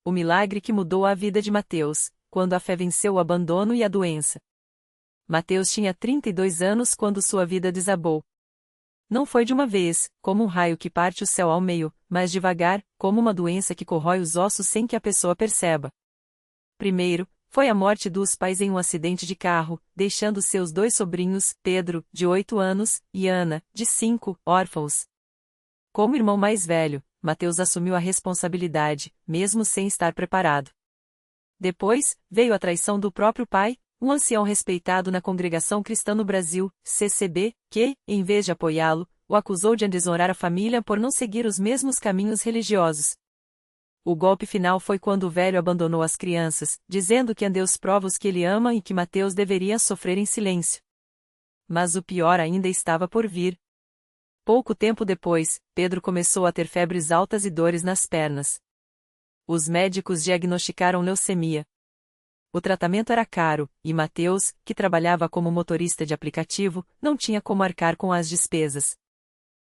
O milagre que mudou a vida de Mateus, quando a fé venceu o abandono e a doença. Mateus tinha 32 anos quando sua vida desabou. Não foi de uma vez, como um raio que parte o céu ao meio, mas devagar, como uma doença que corrói os ossos sem que a pessoa perceba. Primeiro, foi a morte dos pais em um acidente de carro, deixando seus 2 sobrinhos, Pedro, de 8 anos, e Ana, de 5, órfãos. Como irmão mais velho, Mateus assumiu a responsabilidade, mesmo sem estar preparado. Depois, veio a traição do próprio pai, um ancião respeitado na Congregação Cristã no Brasil, CCB, que, em vez de apoiá-lo, o acusou de desonrar a família por não seguir os mesmos caminhos religiosos. O golpe final foi quando o velho abandonou as crianças, dizendo que Deus prova os que ele ama e que Mateus deveria sofrer em silêncio. Mas o pior ainda estava por vir. Pouco tempo depois, Pedro começou a ter febres altas e dores nas pernas. Os médicos diagnosticaram leucemia. O tratamento era caro, e Mateus, que trabalhava como motorista de aplicativo, não tinha como arcar com as despesas.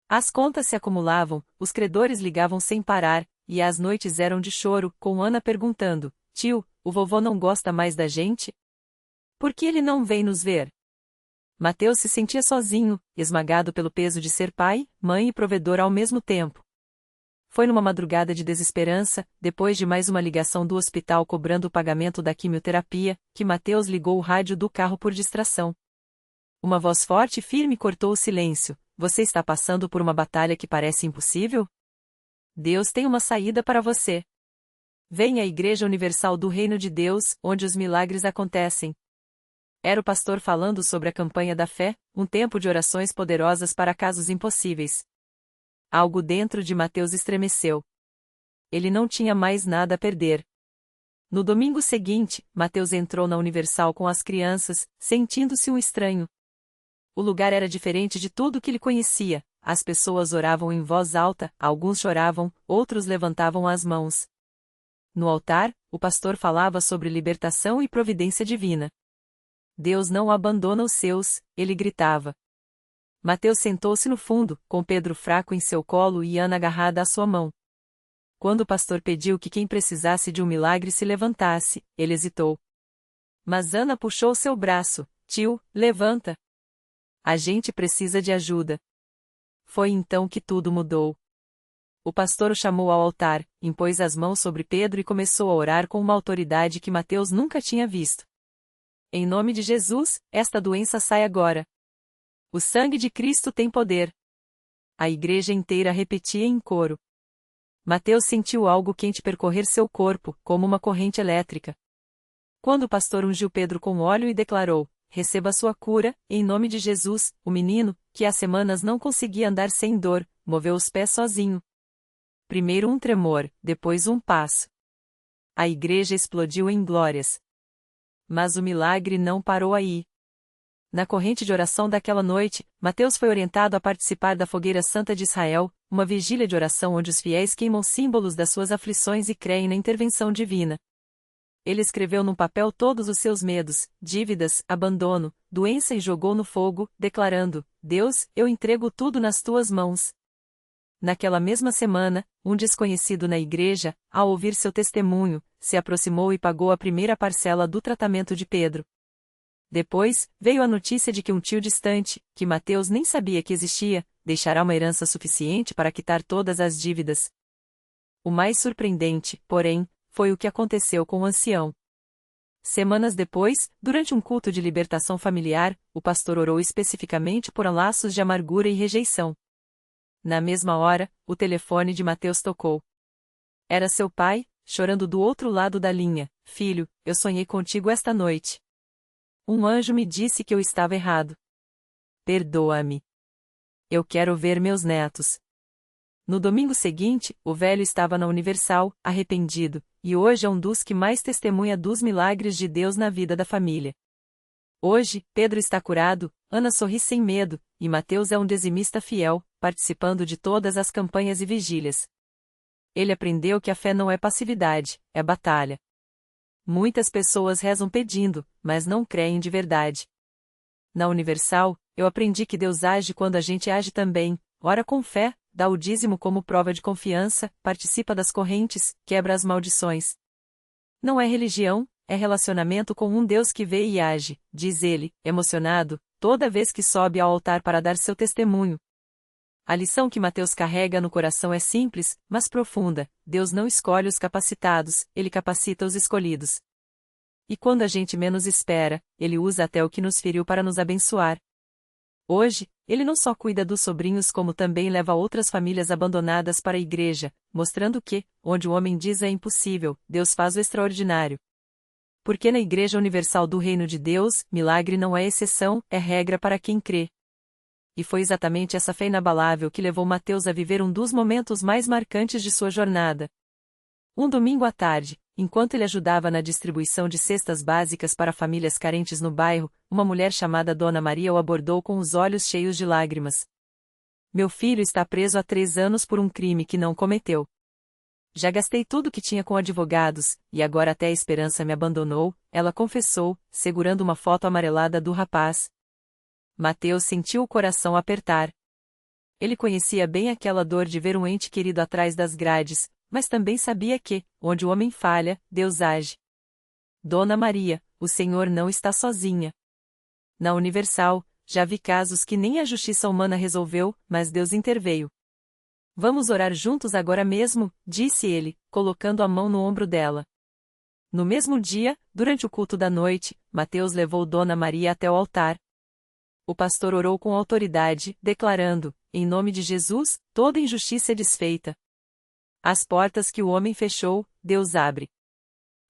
As contas se acumulavam, os credores ligavam sem parar, e as noites eram de choro, com Ana perguntando: "Tio, o vovô não gosta mais da gente? Por que ele não vem nos ver?" Mateus se sentia sozinho, esmagado pelo peso de ser pai, mãe e provedor ao mesmo tempo. Foi numa madrugada de desesperança, depois de mais uma ligação do hospital cobrando o pagamento da quimioterapia, que Mateus ligou o rádio do carro por distração. Uma voz forte e firme cortou o silêncio: "Você está passando por uma batalha que parece impossível? Deus tem uma saída para você. Venha à Igreja Universal do Reino de Deus, onde os milagres acontecem." Era o pastor falando sobre a campanha da fé, um tempo de orações poderosas para casos impossíveis. Algo dentro de Mateus estremeceu. Ele não tinha mais nada a perder. No domingo seguinte, Mateus entrou na Universal com as crianças, sentindo-se um estranho. O lugar era diferente de tudo que ele conhecia, as pessoas oravam em voz alta, alguns choravam, outros levantavam as mãos. No altar, o pastor falava sobre libertação e providência divina. Deus não abandona os seus, ele gritava. Mateus sentou-se no fundo, com Pedro fraco em seu colo e Ana agarrada à sua mão. Quando o pastor pediu que quem precisasse de um milagre se levantasse, ele hesitou. Mas Ana puxou seu braço: "Tio, levanta. A gente precisa de ajuda." Foi então que tudo mudou. O pastor o chamou ao altar, impôs as mãos sobre Pedro e começou a orar com uma autoridade que Mateus nunca tinha visto. "Em nome de Jesus, esta doença sai agora. O sangue de Cristo tem poder." A igreja inteira repetia em coro. Mateus sentiu algo quente percorrer seu corpo, como uma corrente elétrica. Quando o pastor ungiu Pedro com óleo e declarou: "Receba sua cura, em nome de Jesus", o menino, que há semanas não conseguia andar sem dor, moveu os pés sozinho. Primeiro um tremor, depois um passo. A igreja explodiu em glórias. Mas o milagre não parou aí. Na corrente de oração daquela noite, Mateus foi orientado a participar da Fogueira Santa de Israel, uma vigília de oração onde os fiéis queimam símbolos das suas aflições e creem na intervenção divina. Ele escreveu num papel todos os seus medos, dívidas, abandono, doença e jogou no fogo, declarando: "Deus, eu entrego tudo nas tuas mãos." Naquela mesma semana, um desconhecido na igreja, ao ouvir seu testemunho, se aproximou e pagou a primeira parcela do tratamento de Pedro. Depois, veio a notícia de que um tio distante, que Mateus nem sabia que existia, deixará uma herança suficiente para quitar todas as dívidas. O mais surpreendente, porém, foi o que aconteceu com o ancião. Semanas depois, durante um culto de libertação familiar, o pastor orou especificamente por laços de amargura e rejeição. Na mesma hora, o telefone de Mateus tocou. Era seu pai, chorando do outro lado da linha: "Filho, eu sonhei contigo esta noite. Um anjo me disse que eu estava errado. Perdoa-me. Eu quero ver meus netos." No domingo seguinte, o velho estava na Universal, arrependido, e hoje é um dos que mais testemunha dos milagres de Deus na vida da família. Hoje, Pedro está curado, Ana sorri sem medo, e Mateus é um dizimista fiel, participando de todas as campanhas e vigílias. Ele aprendeu que a fé não é passividade, é batalha. Muitas pessoas rezam pedindo, mas não creem de verdade. Na Universal, eu aprendi que Deus age quando a gente age também, ora com fé, dá o dízimo como prova de confiança, participa das correntes, quebra as maldições. Não é religião, é relacionamento com um Deus que vê e age, diz ele, emocionado, toda vez que sobe ao altar para dar seu testemunho. A lição que Mateus carrega no coração é simples, mas profunda: Deus não escolhe os capacitados, Ele capacita os escolhidos. E quando a gente menos espera, Ele usa até o que nos feriu para nos abençoar. Hoje, Ele não só cuida dos sobrinhos como também leva outras famílias abandonadas para a igreja, mostrando que, onde o homem diz é impossível, Deus faz o extraordinário. Porque na Igreja Universal do Reino de Deus, milagre não é exceção, é regra para quem crê. E foi exatamente essa fé inabalável que levou Mateus a viver um dos momentos mais marcantes de sua jornada. Um domingo à tarde, enquanto ele ajudava na distribuição de cestas básicas para famílias carentes no bairro, uma mulher chamada Dona Maria o abordou com os olhos cheios de lágrimas. Meu filho está preso há 3 anos por um crime que não cometeu. Já gastei tudo que tinha com advogados, e agora até a esperança me abandonou, ela confessou, segurando uma foto amarelada do rapaz. Mateus sentiu o coração apertar. Ele conhecia bem aquela dor de ver um ente querido atrás das grades, mas também sabia que, onde o homem falha, Deus age. Dona Maria, o Senhor não está sozinha. Na Universal, já vi casos que nem a justiça humana resolveu, mas Deus interveio. Vamos orar juntos agora mesmo, disse ele, colocando a mão no ombro dela. No mesmo dia, durante o culto da noite, Mateus levou Dona Maria até o altar. O pastor orou com autoridade, declarando: em nome de Jesus, toda injustiça é desfeita. As portas que o homem fechou, Deus abre.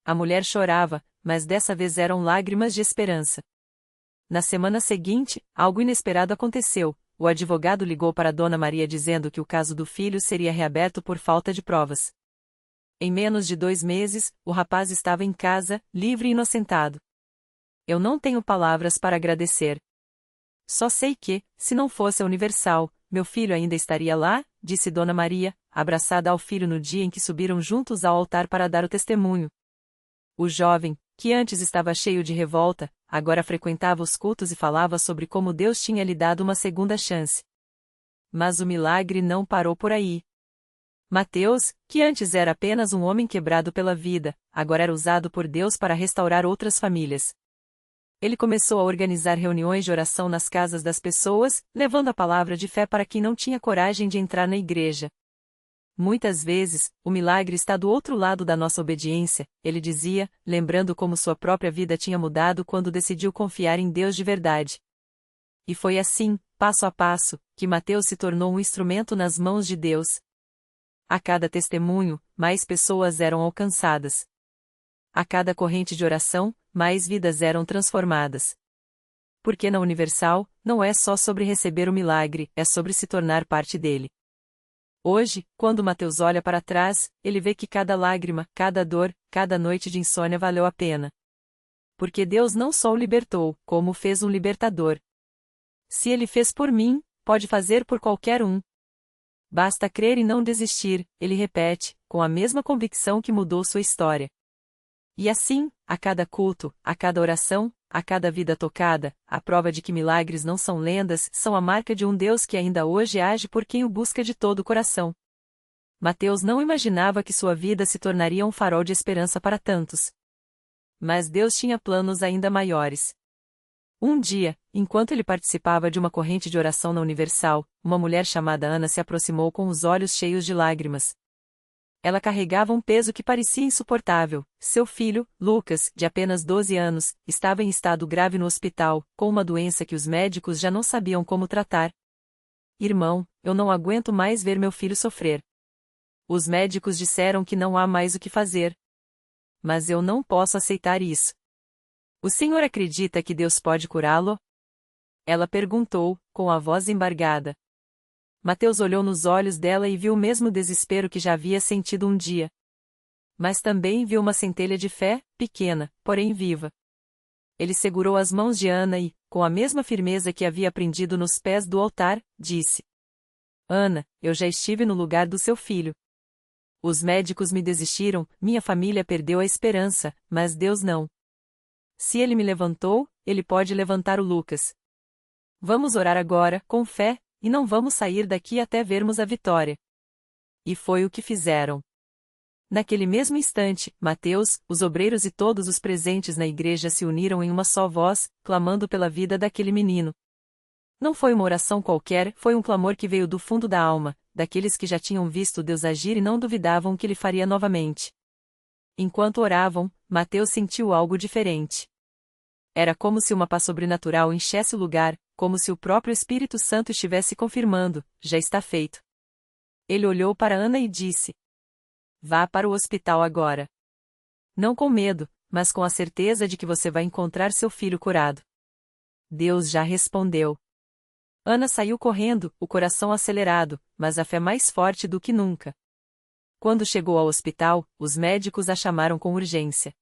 A mulher chorava, mas dessa vez eram lágrimas de esperança. Na semana seguinte, algo inesperado aconteceu. O advogado ligou para Dona Maria dizendo que o caso do filho seria reaberto por falta de provas. Em menos de 2 meses, o rapaz estava em casa, livre e inocentado. Eu não tenho palavras para agradecer. Só sei que, se não fosse a Universal, meu filho ainda estaria lá, disse Dona Maria, abraçada ao filho no dia em que subiram juntos ao altar para dar o testemunho. O jovem, que antes estava cheio de revolta, agora frequentava os cultos e falava sobre como Deus tinha lhe dado uma segunda chance. Mas o milagre não parou por aí. Mateus, que antes era apenas um homem quebrado pela vida, agora era usado por Deus para restaurar outras famílias. Ele começou a organizar reuniões de oração nas casas das pessoas, levando a palavra de fé para quem não tinha coragem de entrar na igreja. Muitas vezes, o milagre está do outro lado da nossa obediência, ele dizia, lembrando como sua própria vida tinha mudado quando decidiu confiar em Deus de verdade. E foi assim, passo a passo, que Mateus se tornou um instrumento nas mãos de Deus. A cada testemunho, mais pessoas eram alcançadas. A cada corrente de oração, mais vidas eram transformadas. Porque na Universal, não é só sobre receber o milagre, é sobre se tornar parte dele. Hoje, quando Mateus olha para trás, ele vê que cada lágrima, cada dor, cada noite de insônia valeu a pena. Porque Deus não só o libertou, como fez um libertador. Se ele fez por mim, pode fazer por qualquer um. Basta crer e não desistir, ele repete, com a mesma convicção que mudou sua história. E assim, a cada culto, a cada oração, a cada vida tocada, a prova de que milagres não são lendas, são a marca de um Deus que ainda hoje age por quem o busca de todo o coração. Mateus não imaginava que sua vida se tornaria um farol de esperança para tantos. Mas Deus tinha planos ainda maiores. Um dia, enquanto ele participava de uma corrente de oração na Universal, uma mulher chamada Ana se aproximou com os olhos cheios de lágrimas. Ela carregava um peso que parecia insuportável. Seu filho, Lucas, de apenas 12 anos, estava em estado grave no hospital, com uma doença que os médicos já não sabiam como tratar. Irmão, eu não aguento mais ver meu filho sofrer. Os médicos disseram que não há mais o que fazer. Mas eu não posso aceitar isso. O senhor acredita que Deus pode curá-lo? Ela perguntou, com a voz embargada. Mateus olhou nos olhos dela e viu o mesmo desespero que já havia sentido um dia. Mas também viu uma centelha de fé, pequena, porém viva. Ele segurou as mãos de Ana e, com a mesma firmeza que havia aprendido nos pés do altar, disse: Ana, eu já estive no lugar do seu filho. Os médicos me desistiram, minha família perdeu a esperança, mas Deus não. Se ele me levantou, ele pode levantar o Lucas. Vamos orar agora, com fé, e não vamos sair daqui até vermos a vitória. E foi o que fizeram. Naquele mesmo instante, Mateus, os obreiros e todos os presentes na igreja se uniram em uma só voz, clamando pela vida daquele menino. Não foi uma oração qualquer, foi um clamor que veio do fundo da alma, daqueles que já tinham visto Deus agir e não duvidavam que ele faria novamente. Enquanto oravam, Mateus sentiu algo diferente. Era como se uma paz sobrenatural enchesse o lugar, como se o próprio Espírito Santo estivesse confirmando: já está feito. Ele olhou para Ana e disse: vá para o hospital agora. Não com medo, mas com a certeza de que você vai encontrar seu filho curado. Deus já respondeu. Ana saiu correndo, o coração acelerado, mas a fé mais forte do que nunca. Quando chegou ao hospital, os médicos a chamaram com urgência.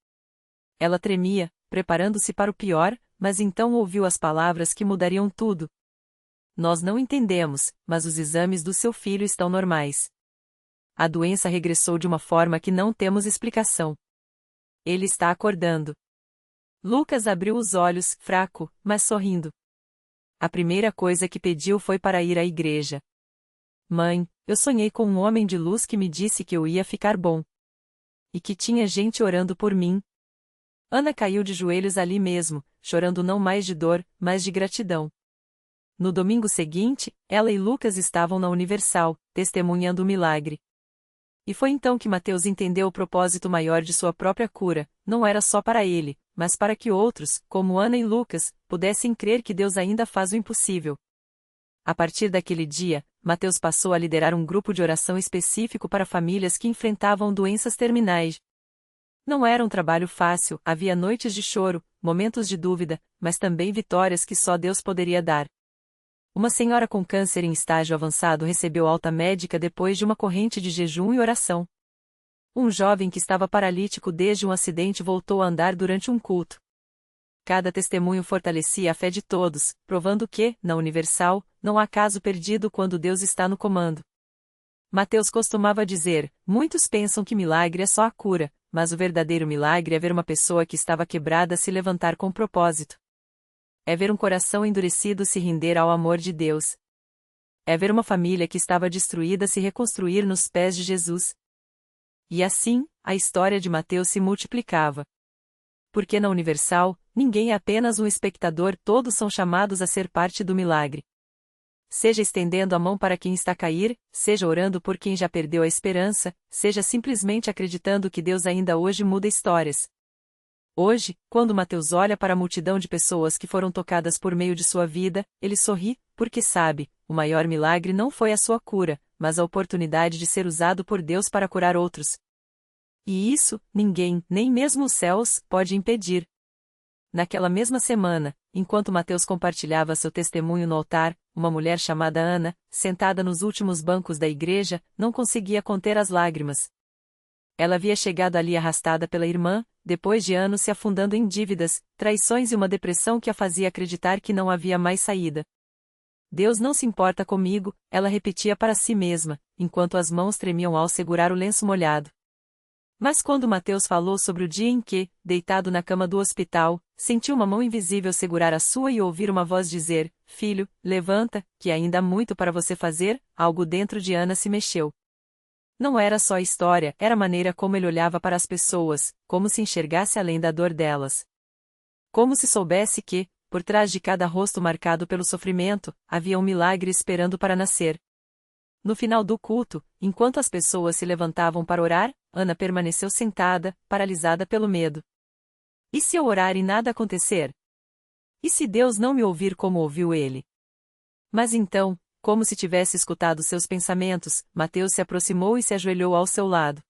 Ela tremia, preparando-se para o pior, mas então ouviu as palavras que mudariam tudo. Nós não entendemos, mas os exames do seu filho estão normais. A doença regressou de uma forma que não temos explicação. Ele está acordando. Lucas abriu os olhos, fraco, mas sorrindo. A primeira coisa que pediu foi para ir à igreja. Mãe, eu sonhei com um homem de luz que me disse que eu ia ficar bom. E que tinha gente orando por mim. Ana caiu de joelhos ali mesmo, chorando não mais de dor, mas de gratidão. No domingo seguinte, ela e Lucas estavam na Universal, testemunhando o milagre. E foi então que Mateus entendeu o propósito maior de sua própria cura, não era só para ele, mas para que outros, como Ana e Lucas, pudessem crer que Deus ainda faz o impossível. A partir daquele dia, Mateus passou a liderar um grupo de oração específico para famílias que enfrentavam doenças terminais. Não era um trabalho fácil, havia noites de choro, momentos de dúvida, mas também vitórias que só Deus poderia dar. Uma senhora com câncer em estágio avançado recebeu alta médica depois de uma corrente de jejum e oração. Um jovem que estava paralítico desde um acidente voltou a andar durante um culto. Cada testemunho fortalecia a fé de todos, provando que, na Universal, não há caso perdido quando Deus está no comando. Mateus costumava dizer: muitos pensam que milagre é só a cura, mas o verdadeiro milagre é ver uma pessoa que estava quebrada se levantar com propósito. É ver um coração endurecido se render ao amor de Deus. É ver uma família que estava destruída se reconstruir nos pés de Jesus. E assim, a história de Mateus se multiplicava. Porque na Universal, ninguém é apenas um espectador, todos são chamados a ser parte do milagre. Seja estendendo a mão para quem está a cair, seja orando por quem já perdeu a esperança, seja simplesmente acreditando que Deus ainda hoje muda histórias. Hoje, quando Mateus olha para a multidão de pessoas que foram tocadas por meio de sua vida, ele sorri, porque sabe, o maior milagre não foi a sua cura, mas a oportunidade de ser usado por Deus para curar outros. E isso, ninguém, nem mesmo os céus, pode impedir. Naquela mesma semana, enquanto Mateus compartilhava seu testemunho no altar, uma mulher chamada Ana, sentada nos últimos bancos da igreja, não conseguia conter as lágrimas. Ela havia chegado ali arrastada pela irmã, depois de anos se afundando em dívidas, traições e uma depressão que a fazia acreditar que não havia mais saída. Deus não se importa comigo, ela repetia para si mesma, enquanto as mãos tremiam ao segurar o lenço molhado. Mas quando Mateus falou sobre o dia em que, deitado na cama do hospital, sentiu uma mão invisível segurar a sua e ouvir uma voz dizer: filho, levanta, que ainda há muito para você fazer, algo dentro de Ana se mexeu. Não era só a história, era a maneira como ele olhava para as pessoas, como se enxergasse além da dor delas. Como se soubesse que, por trás de cada rosto marcado pelo sofrimento, havia um milagre esperando para nascer. No final do culto, enquanto as pessoas se levantavam para orar, Ana permaneceu sentada, paralisada pelo medo. E se eu orar e nada acontecer? E se Deus não me ouvir como ouviu ele? Mas então, como se tivesse escutado seus pensamentos, Mateus se aproximou e se ajoelhou ao seu lado.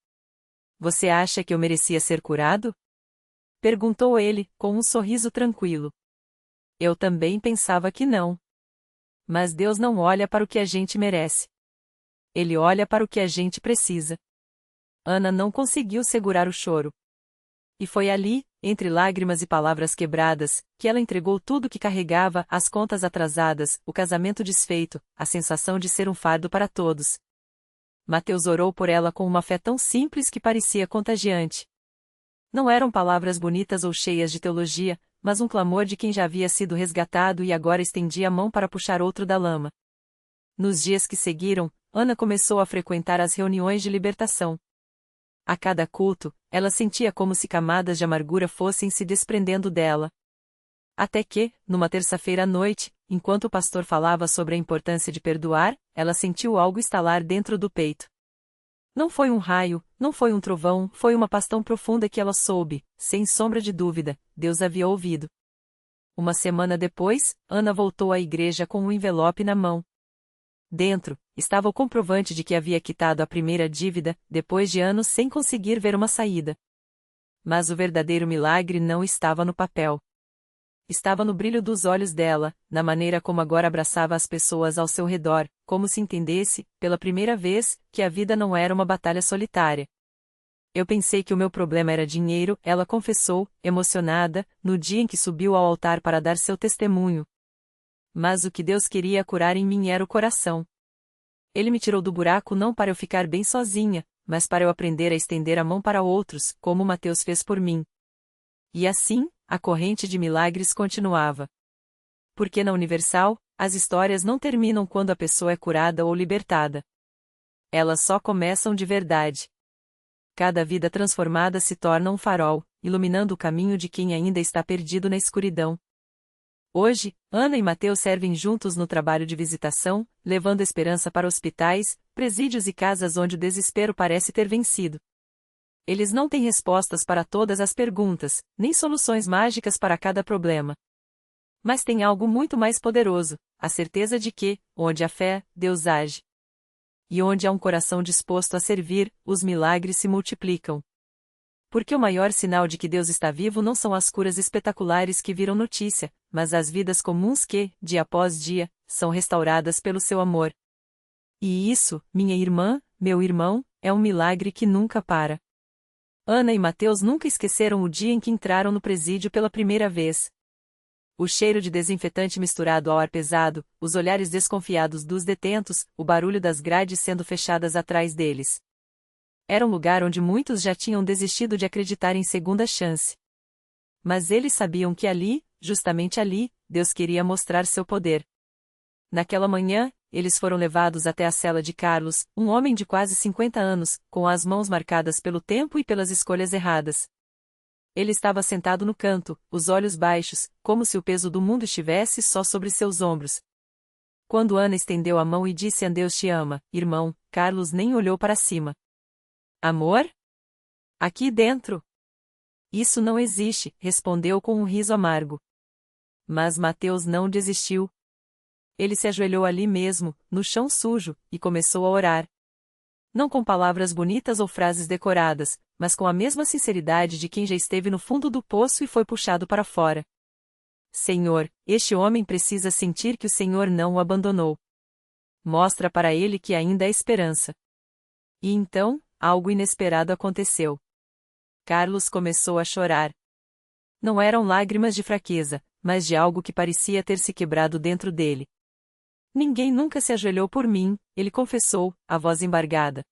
Você acha que eu merecia ser curado? Perguntou ele, com um sorriso tranquilo. Eu também pensava que não. Mas Deus não olha para o que a gente merece. Ele olha para o que a gente precisa. Ana não conseguiu segurar o choro. E foi ali, entre lágrimas e palavras quebradas, que ela entregou tudo que carregava, as contas atrasadas, o casamento desfeito, a sensação de ser um fardo para todos. Mateus orou por ela com uma fé tão simples que parecia contagiante. Não eram palavras bonitas ou cheias de teologia, mas um clamor de quem já havia sido resgatado e agora estendia a mão para puxar outro da lama. Nos dias que seguiram, Ana começou a frequentar as reuniões de libertação. A cada culto, ela sentia como se camadas de amargura fossem se desprendendo dela. Até que, numa terça-feira à noite, enquanto o pastor falava sobre a importância de perdoar, ela sentiu algo estalar dentro do peito. Não foi um raio, não foi um trovão, foi uma paz tão profunda que ela soube, sem sombra de dúvida, Deus havia ouvido. Uma semana depois, Ana voltou à igreja com um envelope na mão. Dentro, estava o comprovante de que havia quitado a primeira dívida, depois de anos sem conseguir ver uma saída. Mas o verdadeiro milagre não estava no papel. Estava no brilho dos olhos dela, na maneira como agora abraçava as pessoas ao seu redor, como se entendesse, pela primeira vez, que a vida não era uma batalha solitária. Eu pensei que o meu problema era dinheiro, ela confessou, emocionada, no dia em que subiu ao altar para dar seu testemunho. Mas o que Deus queria curar em mim era o coração. Ele me tirou do buraco não para eu ficar bem sozinha, mas para eu aprender a estender a mão para outros, como Mateus fez por mim. E assim, a corrente de milagres continuava. Porque na Universal, as histórias não terminam quando a pessoa é curada ou libertada. Elas só começam de verdade. Cada vida transformada se torna um farol, iluminando o caminho de quem ainda está perdido na escuridão. Hoje, Ana e Mateus servem juntos no trabalho de visitação, levando esperança para hospitais, presídios e casas onde o desespero parece ter vencido. Eles não têm respostas para todas as perguntas, nem soluções mágicas para cada problema. Mas têm algo muito mais poderoso, a certeza de que, onde há fé, Deus age. E onde há um coração disposto a servir, os milagres se multiplicam. Porque o maior sinal de que Deus está vivo não são as curas espetaculares que viram notícia, mas as vidas comuns que, dia após dia, são restauradas pelo seu amor. E isso, minha irmã, meu irmão, é um milagre que nunca para. Ana e Mateus nunca esqueceram o dia em que entraram no presídio pela primeira vez. O cheiro de desinfetante misturado ao ar pesado, os olhares desconfiados dos detentos, o barulho das grades sendo fechadas atrás deles. Era um lugar onde muitos já tinham desistido de acreditar em segunda chance. Mas eles sabiam que ali, justamente ali, Deus queria mostrar seu poder. Naquela manhã, eles foram levados até a cela de Carlos, um homem de quase 50 anos, com as mãos marcadas pelo tempo e pelas escolhas erradas. Ele estava sentado no canto, os olhos baixos, como se o peso do mundo estivesse só sobre seus ombros. Quando Ana estendeu a mão e disse a Deus te ama, irmão, Carlos nem olhou para cima. Amor? Aqui dentro? Isso não existe, respondeu com um riso amargo. Mas Mateus não desistiu. Ele se ajoelhou ali mesmo, no chão sujo, e começou a orar. Não com palavras bonitas ou frases decoradas, mas com a mesma sinceridade de quem já esteve no fundo do poço e foi puxado para fora. Senhor, este homem precisa sentir que o Senhor não o abandonou. Mostra para ele que ainda há esperança. E então, algo inesperado aconteceu. Carlos começou a chorar. Não eram lágrimas de fraqueza, mas de algo que parecia ter se quebrado dentro dele. Ninguém nunca se ajoelhou por mim, ele confessou, a voz embargada.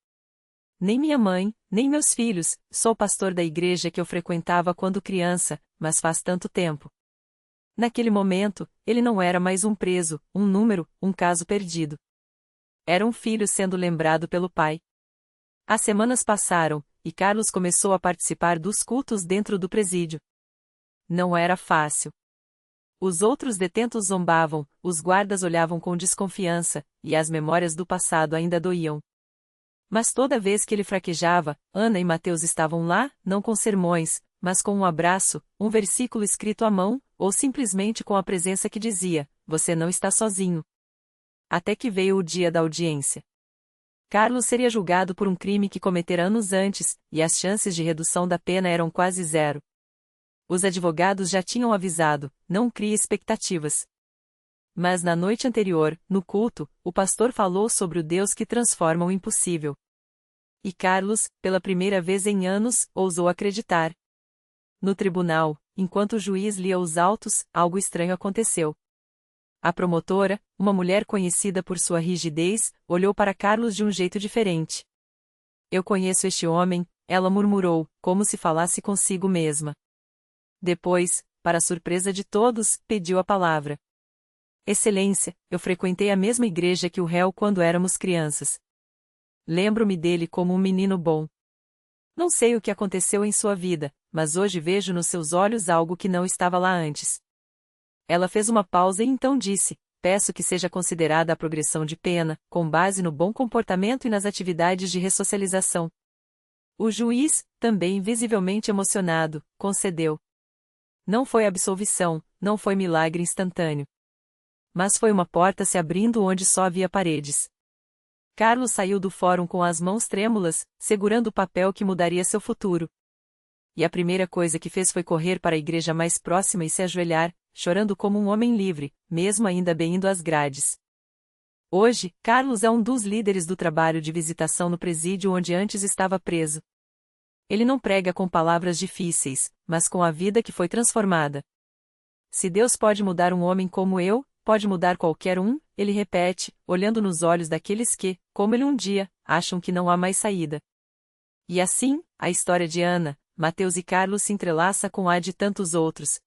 Nem minha mãe, nem meus filhos, sou pastor da igreja que eu frequentava quando criança, mas faz tanto tempo. Naquele momento, ele não era mais um preso, um número, um caso perdido. Era um filho sendo lembrado pelo pai. As semanas passaram, e Carlos começou a participar dos cultos dentro do presídio. Não era fácil. Os outros detentos zombavam, os guardas olhavam com desconfiança, e as memórias do passado ainda doíam. Mas toda vez que ele fraquejava, Ana e Mateus estavam lá, não com sermões, mas com um abraço, um versículo escrito à mão, ou simplesmente com a presença que dizia, você não está sozinho. Até que veio o dia da audiência. Carlos seria julgado por um crime que cometera anos antes, e as chances de redução da pena eram quase zero. Os advogados já tinham avisado, não crie expectativas. Mas na noite anterior, no culto, o pastor falou sobre o Deus que transforma o impossível. E Carlos, pela primeira vez em anos, ousou acreditar. No tribunal, enquanto o juiz lia os autos, algo estranho aconteceu. A promotora, uma mulher conhecida por sua rigidez, olhou para Carlos de um jeito diferente. Eu conheço este homem, ela murmurou, como se falasse consigo mesma. Depois, para a surpresa de todos, pediu a palavra. Excelência, eu frequentei a mesma igreja que o réu quando éramos crianças. Lembro-me dele como um menino bom. Não sei o que aconteceu em sua vida, mas hoje vejo nos seus olhos algo que não estava lá antes. Ela fez uma pausa e então disse: peço que seja considerada a progressão de pena, com base no bom comportamento e nas atividades de ressocialização. O juiz, também visivelmente emocionado, concedeu. Não foi absolvição, não foi milagre instantâneo. Mas foi uma porta se abrindo onde só havia paredes. Carlos saiu do fórum com as mãos trêmulas, segurando o papel que mudaria seu futuro. E a primeira coisa que fez foi correr para a igreja mais próxima e se ajoelhar, chorando como um homem livre, mesmo ainda bem indo às grades. Hoje, Carlos é um dos líderes do trabalho de visitação no presídio onde antes estava preso. Ele não prega com palavras difíceis, mas com a vida que foi transformada. Se Deus pode mudar um homem como eu, pode mudar qualquer um, ele repete, olhando nos olhos daqueles que, como ele um dia, acham que não há mais saída. E assim, a história de Ana, Mateus e Carlos se entrelaça com a de tantos outros.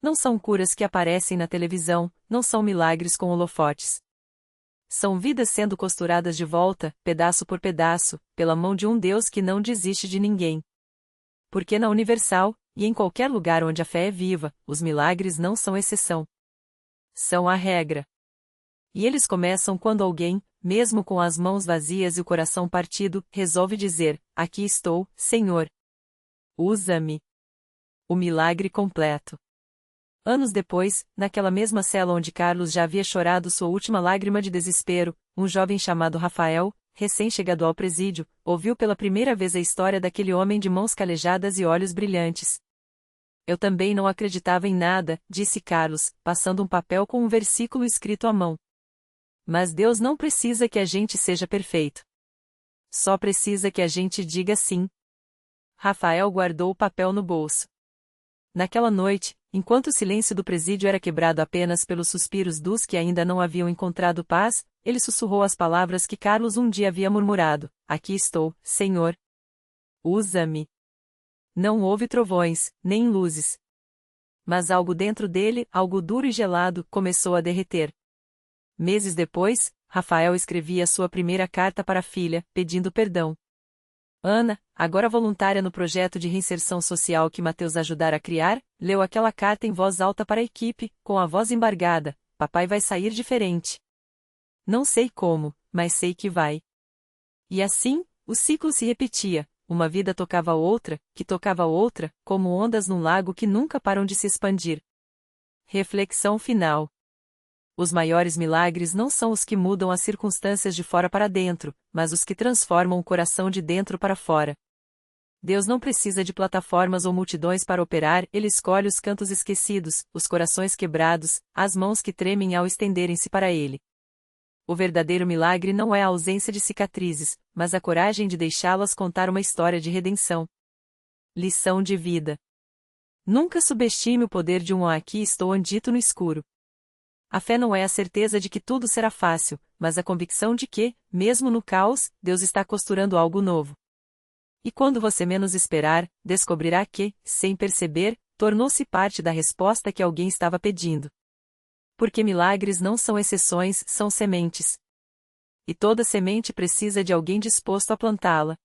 Não são curas que aparecem na televisão, não são milagres com holofotes. São vidas sendo costuradas de volta, pedaço por pedaço, pela mão de um Deus que não desiste de ninguém. Porque na Universal, e em qualquer lugar onde a fé é viva, os milagres não são exceção. São a regra. E eles começam quando alguém, mesmo com as mãos vazias e o coração partido, resolve dizer: aqui estou, Senhor. Usa-me. O milagre completo. Anos depois, naquela mesma cela onde Carlos já havia chorado sua última lágrima de desespero, um jovem chamado Rafael, recém-chegado ao presídio, ouviu pela primeira vez a história daquele homem de mãos calejadas e olhos brilhantes. Eu também não acreditava em nada, disse Carlos, passando um papel com um versículo escrito à mão. Mas Deus não precisa que a gente seja perfeito. Só precisa que a gente diga sim. Rafael guardou o papel no bolso. Naquela noite, enquanto o silêncio do presídio era quebrado apenas pelos suspiros dos que ainda não haviam encontrado paz, ele sussurrou as palavras que Carlos um dia havia murmurado: aqui estou, Senhor. Usa-me. Não houve trovões, nem luzes. Mas algo dentro dele, algo duro e gelado, começou a derreter. Meses depois, Rafael escrevia sua primeira carta para a filha, pedindo perdão. Ana, agora voluntária no projeto de reinserção social que Mateus ajudara a criar, leu aquela carta em voz alta para a equipe, com a voz embargada: papai vai sair diferente. Não sei como, mas sei que vai. E assim, o ciclo se repetia, uma vida tocava outra, que tocava outra, como ondas num lago que nunca param de se expandir. Reflexão final. Os maiores milagres não são os que mudam as circunstâncias de fora para dentro, mas os que transformam o coração de dentro para fora. Deus não precisa de plataformas ou multidões para operar, ele escolhe os cantos esquecidos, os corações quebrados, as mãos que tremem ao estenderem-se para ele. O verdadeiro milagre não é a ausência de cicatrizes, mas a coragem de deixá-las contar uma história de redenção. Lição de vida. Nunca subestime o poder de um aqui estou andito no escuro. A fé não é a certeza de que tudo será fácil, mas a convicção de que, mesmo no caos, Deus está costurando algo novo. E quando você menos esperar, descobrirá que, sem perceber, tornou-se parte da resposta que alguém estava pedindo. Porque milagres não são exceções, são sementes. E toda semente precisa de alguém disposto a plantá-la.